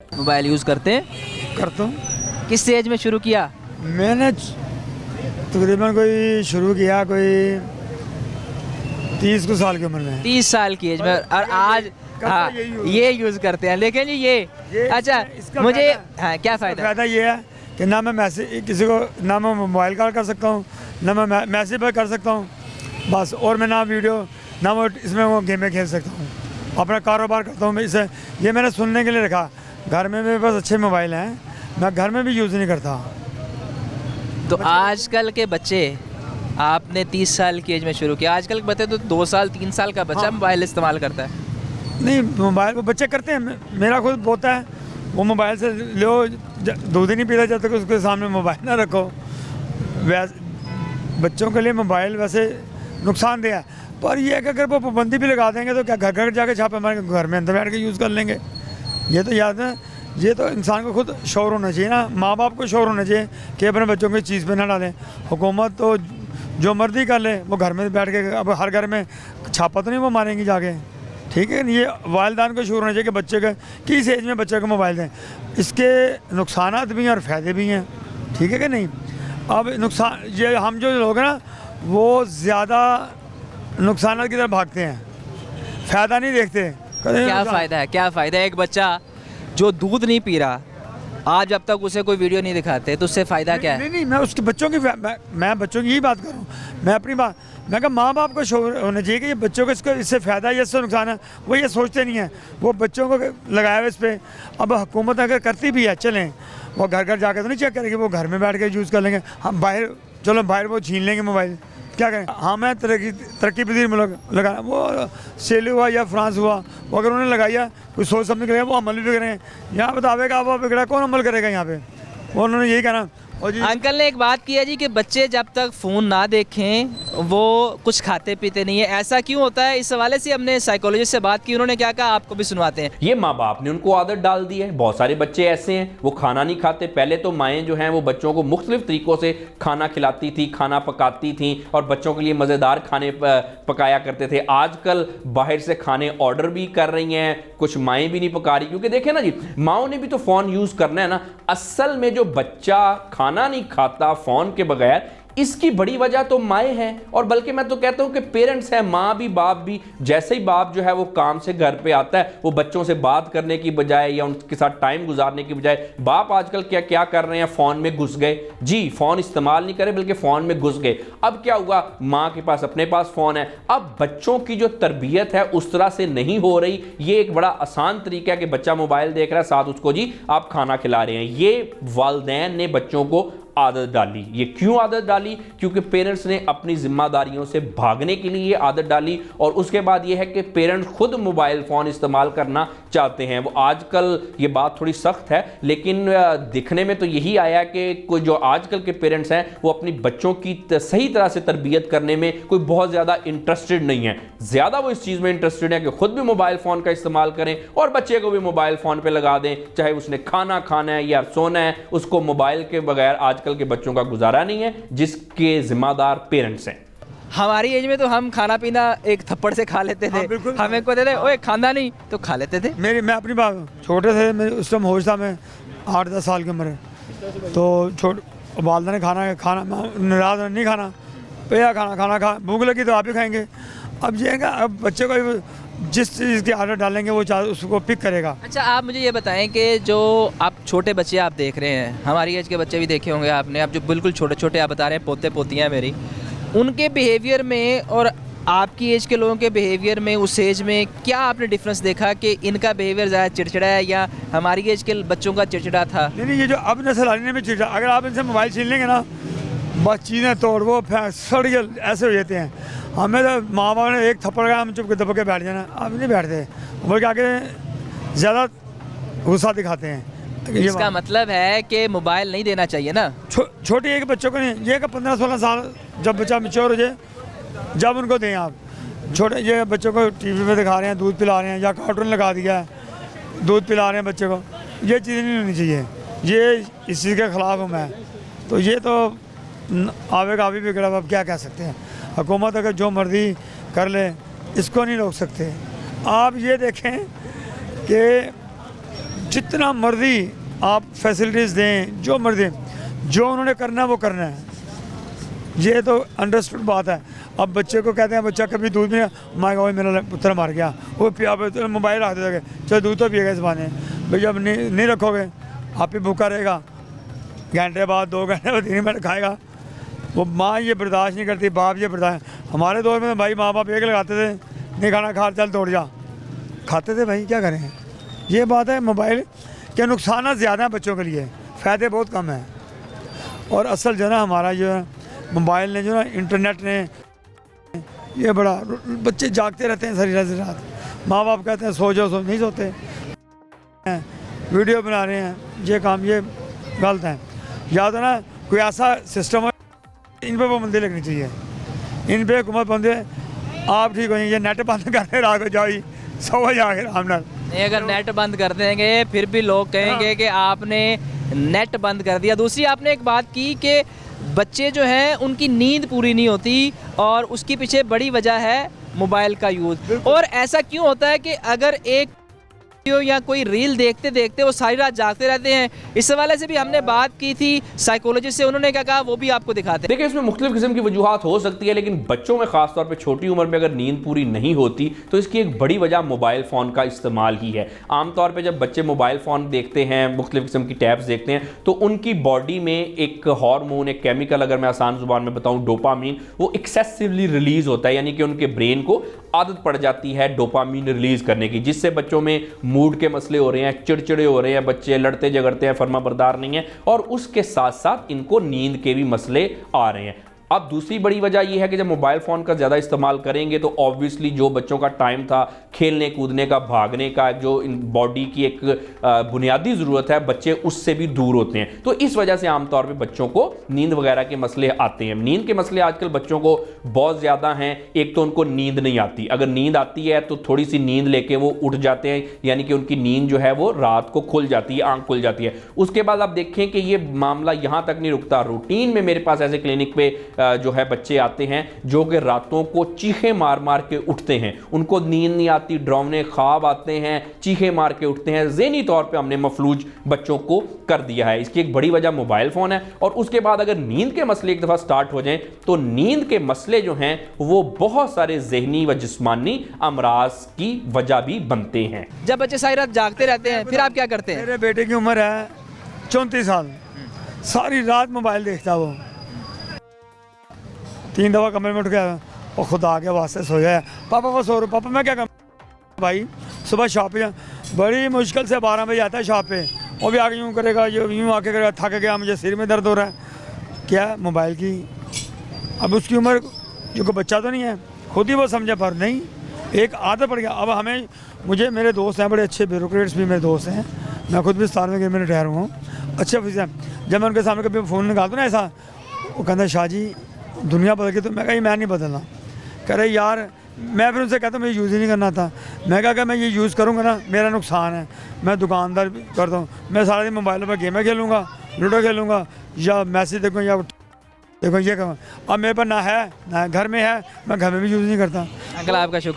Mobile use करते हैं? करता हूँ। किस एज में शुरू किया? मैंने तकरीबन कोई शुरू किया कोई 30 कुछ साल की उम्र में। 30 साल की एज में, और आज हाँ ये यूज़ करते हैं। लेकिन जी ये अच्छा इसका मुझे फायदा- हाँ क्या फ़ायदा? फ़ायदा ये है कि ना मैं मैसेज किसी को, ना मैं मोबाइल कॉल कर सकता हूँ, ना मैं मैसेज पर कर सकता हूँ बस, और मैं ना वीडियो, ना वो इसमें वो गेमें खेल सकता हूँ, अपना कारोबार करता हूँ मैं इसे। ये मैंने सुनने के लिए रखा। घर में मेरे पास अच्छे मोबाइल हैं, मैं घर में भी यूज़ नहीं करता। तो आजकल के बच्चे, आपने 30 साल की एज में शुरू किया, आजकल के बच्चे तो 2 साल 3 साल का बच्चा मोबाइल इस्तेमाल करता है। नहीं, मोबाइल वो बच्चे करते हैं, मेरा खुद पोता है, वो मोबाइल से लो दूध ही नहीं पीता जब तक उसके सामने मोबाइल ना रखो। वैसे बच्चों के लिए मोबाइल वैसे नुकसानदेह है, पर ये है कि अगर वो पाबंदी भी लगा देंगे तो क्या घर घर जाके छापे मार के घर में अंदर बैठ के यूज़ कर लेंगे। ये तो याद है, ये तो इंसान को खुद शौर होना चाहिए ना, माँ बाप को शौर होना चाहिए कि अपने बच्चों को इस चीज़ पे ना डालें। हुकूमत तो जो मर्जी कर ले, वो घर में बैठ के, अब हर घर में छापा तो नहीं वो मारेंगी जाके, ठीक है। ये वालिदान को शौर होना चाहिए कि बच्चे का किस एज में बच्चे को मोबाइल दें। इसके नुकसानात भी हैं और फ़ायदे भी हैं, ठीक है कि नहीं। अब नुकसान ये हम जो लोग हैं ना, वो ज़्यादा नुकसानात की तरफ भागते हैं, फ़ायदा नहीं देखते। क्या फ़ायदा है, क्या फ़ायदा है? एक बच्चा जो दूध नहीं पी रहा, आज जब तक उसे कोई वीडियो नहीं दिखाते तो उससे फ़ायदा क्या है? नहीं, मैं उसके बच्चों की मैं बच्चों की यही बात कर रहा हूँ। मैं अपनी बात, मैं कहा माँ बाप को शौर होना चाहिए कि ये बच्चों को इससे फ़ायदा है या इससे नुकसान है, वो ये सोचते नहीं है। वो बच्चों को लगाया हुआ इस पर। अब हुकूमत अगर करती भी है, चलें, वो घर घर जाकर तो नहीं चेक करेगी, वो घर में बैठ के यूज़ कर लेंगे। हम बाहर, चलो बाहर वो छीन लेंगे मोबाइल, क्या करें। हाँ, मैं तरक्की पजीर मुल्क लगा, वो सेल हुआ या फ्रांस हुआ, वो अगर उन्होंने लगाया कोई सोच समझ करेगा, वो अमल भी करें। यहाँ बतावेगा अब बिगड़ा कौन अमल करेगा यहाँ पे, वो उन्होंने यही कहना। और जी अंकल ने एक बात की है जी कि बच्चे जब तक फ़ोन ना देखें वो कुछ खाते पीते नहीं है, ऐसा क्यों होता है? इस हवाले से हमने साइकोलॉजिस्ट से बात की, उन्होंने क्या कहा आपको भी सुनवाते हैं। ये माँ बाप ने उनको आदत डाल दी है। बहुत सारे बच्चे ऐसे हैं, वो खाना नहीं खाते। पहले तो माएँ जो हैं वो बच्चों को मुख्तलिफ तरीक़ों से खाना खिलाती थी, खाना पकाती थी और बच्चों के लिए मज़ेदार खाने पकाया करते थे। आजकल बाहर से खाने ऑर्डर भी कर रही हैं, कुछ माएँ भी नहीं पका रही, क्योंकि देखें ना जी, माओं ने भी तो फ़ोन यूज़ करना है ना। असल में जो बच्चा खाना नहीं खाता फ़ोन के बगैर, इसकी बड़ी वजह तो माएँ हैं, और बल्कि मैं तो कहता हूं कि पेरेंट्स हैं, माँ भी बाप भी। जैसे ही बाप जो है वो काम से घर पे आता है, वो बच्चों से बात करने की बजाय या उनके साथ टाइम गुजारने की बजाय, बाप आजकल क्या क्या कर रहे हैं, फ़ोन में घुस गए जी। फ़ोन इस्तेमाल नहीं करे बल्कि फ़ोन में घुस गए। अब क्या हुआ, माँ के पास अपने पास फ़ोन है। अब बच्चों की जो तरबियत है उस तरह से नहीं हो रही। ये एक बड़ा आसान तरीका है कि बच्चा मोबाइल देख रहा है, साथ उसको जी आप खाना खिला रहे हैं। ये वालिदैन ने बच्चों को आदत डाली। ये क्यों आदत डाली? क्योंकि पेरेंट्स ने अपनी जिम्मेदारियों से भागने के लिए ये आदत डाली। और उसके बाद ये है कि पेरेंट्स खुद मोबाइल फ़ोन इस्तेमाल करना चाहते हैं। वो आजकल ये बात थोड़ी सख्त है, लेकिन दिखने में तो यही आया कि कोई जो आजकल के पेरेंट्स हैं वो अपनी बच्चों की सही तरह से तरबियत करने में कोई बहुत ज़्यादा इंटरेस्टेड नहीं है। ज़्यादा वो इस चीज़ में इंटरेस्टेड है कि खुद भी मोबाइल फ़ोन का इस्तेमाल करें और बच्चे को भी मोबाइल फ़ोन पर लगा दें। चाहे उसने खाना खाना है या सोना है, उसको मोबाइल के बगैर आजकल के बच्चों का गुजारा नहीं है, जिसके जिम्मेदार पेरेंट्स हैं। हमारी एज में तो हम खाना पीना एक थप्पड़ से खा लेते थे। बिल्कुल। हमें को देते ओए खाना नहीं तो खा लेते थे। मैं अपनी बात, छोटे थे मेरे उस टाइम होश था, मैं 8-10 साल की उम्र है, तो वालदा ने खाना नाराज नहीं खाना, भैया खाना खा, भूख लगी तो आप ही खाएंगे। अब ये है कि अब बच्चे को जिस चीज़ की आदत डालेंगे वो उसको पिक करेगा। अच्छा, आप मुझे ये बताएं कि जो आप छोटे बच्चे आप देख रहे हैं, हमारी एज के बच्चे भी देखे होंगे आपने, आप जो बिल्कुल छोटे छोटे आप बता रहे हैं, पोते पोतियाँ मेरी, उनके बिहेवियर में और आपकी एज के लोगों के बिहेवियर में उस एज में क्या आपने डिफरेंस देखा कि इनका बिहेवियर ज़्यादा चिड़चिड़ा है या हमारी एज के बच्चों का चिड़चिड़ा था? नहीं, ये जो अब नस्ल आने में चिड़चिड़ा, अगर आप इनसे मोबाइल छीन लेंगे ना, बस चीज़ें तोड़ वो सड़ गए ऐसे हो जाते हैं। हमें तो माँ बाप ने एक थप्पड़ का हम चुप के दबा के बैठ जाना, अब नहीं बैठते, बल्कि आगे ज़्यादा गुस्सा दिखाते हैं। इसका मतलब है कि मोबाइल नहीं देना चाहिए ना। छोटे एक बच्चों को नहीं, ये 15-16 साल जब बच्चा मैच्योर हो जाए, जब उनको दें आप। छोटे ये बच्चों को टीवी में दिखा रहे हैं, दूध पिला रहे हैं या कार्टून लगा दिया है, दूध पिला रहे हैं बच्चे को, ये चीज़ें नहीं होनी चाहिए। ये इस चीज़ के ख़िलाफ़ हूँ मैं। तो ये तो आवेगा अभी बिगड़ा, अब क्या कह सकते हैं। हुकूमत अगर जो मर्ज़ी कर ले, इसको नहीं रोक सकते। आप ये देखें कि जितना मर्जी आप फैसिलिटीज़ दें, जो मर्जी, जो उन्होंने करना है वो करना है। ये तो अंडरस्टूड बात है। अब बच्चे को कहते हैं, बच्चा कभी दूध नहीं, माँ का मेरा पुत्र मार गया, वो पिया तो मोबाइल रख देते, चलो दूध तो पिएगा इस बहाने। भैया अब नहीं रखोगे, आप ही भूखा रहेगा, घंटे बाद 2 घंटे बाद 3 मिनट खाएगा। वो माँ ये बर्दाश्त नहीं करती, बाप ये बर्दाश्त। हमारे दौर में भाई माँ बाप एक लगाते थे, नहीं खाना खा, चल तोड़ जा, खाते थे भाई, क्या करें। ये बात है, मोबाइल के नुकसान ज़्यादा हैं बच्चों के लिए, फ़ायदे बहुत कम हैं। और असल जो है ना हमारा जो है मोबाइल ने, जो ना इंटरनेट ने, ये बड़ा, बच्चे जागते रहते हैं सारी रात, माँ बाप कहते हैं सो जाओ, नहीं सोते, वीडियो बना रहे हैं, ये काम ये गलत है। या तो ना कोई ऐसा सिस्टम हो, इन पे पाबंदी लगनी चाहिए, इन पे हुकूमत बंदे, आप ठीक हो ये नेट बंद करने रात को जाओ, सो जाके आराम नाल। नहीं, अगर नेट बंद कर देंगे फिर भी लोग कहेंगे कि आपने नेट बंद कर दिया। दूसरी आपने एक बात की कि बच्चे जो हैं उनकी नींद पूरी नहीं होती और उसके पीछे बड़ी वजह है मोबाइल का यूज़। और ऐसा क्यों होता है कि अगर एक या कोई रील देखते देखते वो सारी रात जागते रहते हैं? इस हवाले से भी हमने बात की थी साइकोलॉजिस्ट से, उन्होंने क्या कहा वो भी आपको दिखाते हैं। देखिए, इसमें मुख्तलिफ किस्म की वजूहात हो सकती है, लेकिन बच्चों में खासतौर पे छोटी उम्र में अगर नींद पूरी नहीं होती तो इसकी एक बड़ी वजह मोबाइल फ़ोन का इस्तेमाल ही है। आमतौर पर जब बच्चे मोबाइल फ़ोन देखते हैं, मुख्तलिफ किस्म की टैब्स देखते हैं, तो उनकी बॉडी में एक हार्मोन, एक केमिकल, अगर मैं आसान जुबान में बताऊँ, डोपामीन, वो एक्सेसिवली रिलीज़ होता है, यानी कि उनके ब्रेन को आदत पड़ जाती है डोपामीन रिलीज़ करने की, जिससे बच्चों में मूड के मसले हो रहे हैं, चिड़चिड़े हो रहे हैं, बच्चे लड़ते झगड़ते हैं, फर्माबरदार नहीं है, और उसके साथ साथ इनको नींद के भी मसले आ रहे हैं। अब दूसरी बड़ी वजह यह है कि जब मोबाइल फ़ोन का ज़्यादा इस्तेमाल करेंगे तो ऑब्वियसली जो बच्चों का टाइम था खेलने कूदने का, भागने का, जो बॉडी की एक बुनियादी ज़रूरत है, बच्चे उससे भी दूर होते हैं। तो इस वजह से आमतौर पे बच्चों को नींद वगैरह के मसले आते हैं। नींद के मसले आजकल बच्चों को बहुत ज़्यादा हैं। एक तो उनको नींद नहीं आती, अगर नींद आती है तो थोड़ी सी नींद लेके वो उठ जाते हैं, यानी कि उनकी नींद जो है वो रात को खुल जाती है, आँख खुल जाती है। उसके बाद आप देखें कि ये मामला यहाँ तक नहीं रुकता, रूटीन में मेरे पास ऐसे क्लिनिक पे जो है बच्चे आते हैं जो कि रातों को चीखे मार मार के उठते हैं, उनको नींद नहीं आती, डरावने ख्वाब आते हैं, चीखे मार के उठते हैं। ज़हनी तौर पे हमने मफलूज बच्चों को कर दिया है। इसकी एक बड़ी वजह मोबाइल फ़ोन है। और उसके बाद अगर नींद के मसले एक दफ़ा स्टार्ट हो जाएं तो नींद के मसले जो हैं वो बहुत सारे ज़हनी व जिस्मानी अमराज की वजह भी बनते हैं। जब बच्चे सारी रात जागते रहते हैं फिर आप क्या करते हैं? मेरे बेटे की उम्र है 34 साल, सारी रात मोबाइल देखता वो, 3 दफ़ा कमरे में उठ गया और खुदा के वास्ते सो जाए, पापा वो सो रहे, पापा मैं क्या करूँ भाई, सुबह शॉप पे बड़ी मुश्किल से 12 बजे आता है शॉप पे, वो भी आके यूँ करेगा, यूँ आके करेगा, थक गया, मुझे सिर में दर्द हो रहा है, क्या मोबाइल की। अब उसकी उम्र जो कोई बच्चा तो नहीं है, खुद ही वो समझे, पर नहीं, एक आदत पड़ गया। अब हमें, मुझे, मेरे दोस्त हैं बड़े अच्छे ब्यूरोक्रेट्स भी मेरे दोस्त हैं, मैं खुद भी 17वें में रिटायर हुआ हूँ, अच्छे ऑफिसर हैं। जब मैं उनके सामने कभी फ़ोन निकालता हूँ ना ऐसा, वो कहता है शाह जी दुनिया बदल गई। तो मैं कहा मैं नहीं बदलना। कह रहे यार, मैं फिर उनसे कहता हूँ मुझे यूज़ ही नहीं करना था। मैं कहा मैं ये यूज़ करूँगा ना मेरा नुकसान है, मैं दुकानदार करता हूँ, मैं सारा दिन मोबाइल पर गेमें खेलूँगा, लूडो खेलूँगा, या मैसेज देखूँ, या देखो ये कहूँ। अब मेरे पर ना है, ना घर में है, मैं घर में भी यूज़ नहीं करता। अंकल आपका शुक्रिया।